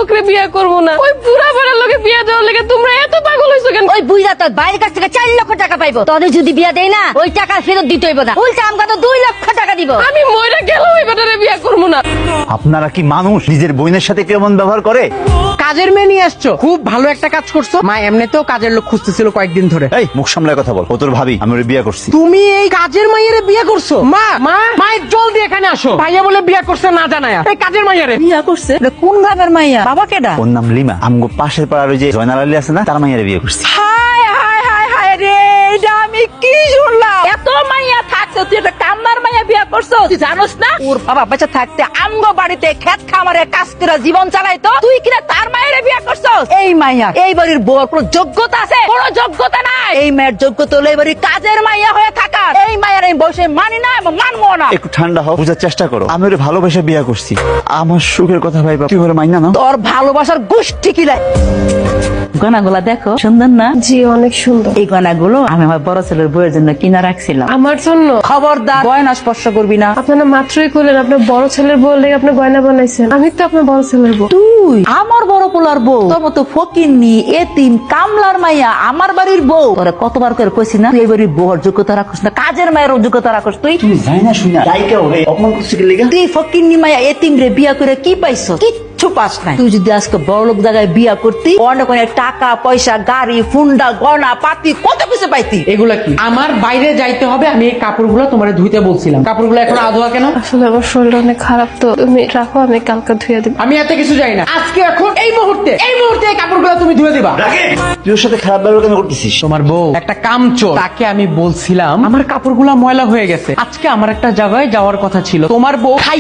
লোকরে বিয়ে করবো না। ওই বুড়া বেড়ার লোকে বিয়ে দেওয়ার লেগে তোমরা এত পাগল হইছো কেন? ওই বুইরা তোর বাইরের কাছ থেকে 4 লক্ষ টাকা পাইবো, তোদের যদি বিয়া দেই না ওই টাকা ফেরত দিতে হইব না, উল্টা আমগা তো 2 লক্ষ টাকা দিব। আমি মইরা গেলেও ওই বেটারে বিয়ে করবো না। আপনারা কি মানুষ? নিজের বোনের সাথে কেমন ব্যবহার করে? কাজের মেয়ে নিয়ে আসছো, খুব ভালো একটা কাজ করছো। মা এমনিতেও কাজের লোক খুঁজতেছিল কয়েকদিন ধরে। এই মুখ সামলায় কথা বল। ও তোর ভাবি, আমি ওরে বিয়ে করছি। তুমি এই কাজের মাইয়ারে বিয়ে করছো? মা মা মায়ের জলদি এখানে আসো। ভাইয়া বলে বিয়ে করছে না জানায়া এই কাজের মাইয়ারে বিয়া করছে? এটা কোন ভাবের মাইয়া? বাবা কেডা? ওর নাম লিমা। আমগো পাশের পাড়ার ওই যে জয়নাল আলী আছে না, তার মাইয়ারে বিয়ে করছি। হায় হায় হায় হায় রে, এটা আমি কি শুনলাম? এত মাইয়া থাকছে তুই একটা কামনার মাইয়া বিয়া করছো? তুই জানোস না ওর বাবা বেঁচে থাকতে আমগো বাড়িতে ক্ষেত খামারে কাজ করে জীবন চালাইতো, তুই কিনা তার মায়েরে বিয়া করছস? এই মাইয়া এই বাড়ির বউর কোনো যোগ্যতা আছে? কোনো যোগ্যতা নাই। এই মায়ের যোগ্যতা হলো এই বাড়ির কাজের মাইয়া হয়ে থাকার। এই মায়ের আমি বসে মানি না এবং মানবো না। একটু ঠান্ডা হও, বুঝার চেষ্টা করো। আমি ওরে ভালোবেসে বিয়ে করছি। আমার সুখের কথা ভাইবা তুই ওরে মাইনা না। তোর ভালোবাসার গোষ্ঠী কিলাই। গয়নাগুলা দেখো সুন্দর না? জি অনেক সুন্দর। এই গয়নাগুলো আমি আমার বড় ছেলের বউয়ের জন্য কিনা রাখছিলাম। আমার জন্য? খবরদার গয়না স্পর্শ করবি না। আপনারা মাত্রই কইলেন আপনার বড় ছেলের বউ লেগে আপনি গয়না বানাইছেন। আমি তো আপনার বড় ছেলের বউ। তুই আমার বড় পোলার বউ? তোর মতো ফকিন্নি এতিম কামলার মাইয়া আমার বাড়ির বউ? তোরা কতবার করে কইছি না তুই এই বাড়ির বউর যোগ্যতা রাখছ না, কাজের মায়ের যোগ্যতা রাখছ? তুই তুমি যাই না শুই না দায়িকা ওরে অপমান করছিস কি লেগা? তুই ফকিন্নি মাইয়া এতিম রে বিয়া করে কি পাইছ? কিচ্ছু পাস নাই। তুই যদি আজকে বড় লোক জায়গায় বিয়া করতি, অনেক অনেক টাকা পয়সা গাড়ি ফুন্ডা গয়না পাতি কত কিছু পাইতি। এগুলা কি? আমার বাইরে যাইতে হবে, আমি এই কাপড়গুলো তোমার ধুইতে বলছিলাম। কাপড়গুলো এখন আধোয়া কেন? আসলে আমার শরীরটা অনেক খারাপ, তো তুমি রাখো, আমি কালকে ধুয়ে দেব। আমি এত কিছু জানি না। আজকে এখন এই মুহূর্তে এই কাপড়গুলো তুমি ধুয়ে দিবা। তুই ওর সাথে খারাপ ব্যবহার কেন করতেছিস? তোমার বউ একটা কামচোর, তাকে আমি বলছিলাম আমার কাপড়গুলো ময়লা হয়ে গেছে, আজকে আমার একটা জায়গায় যাওয়ার কথা ছিল। তোমার বউ খাই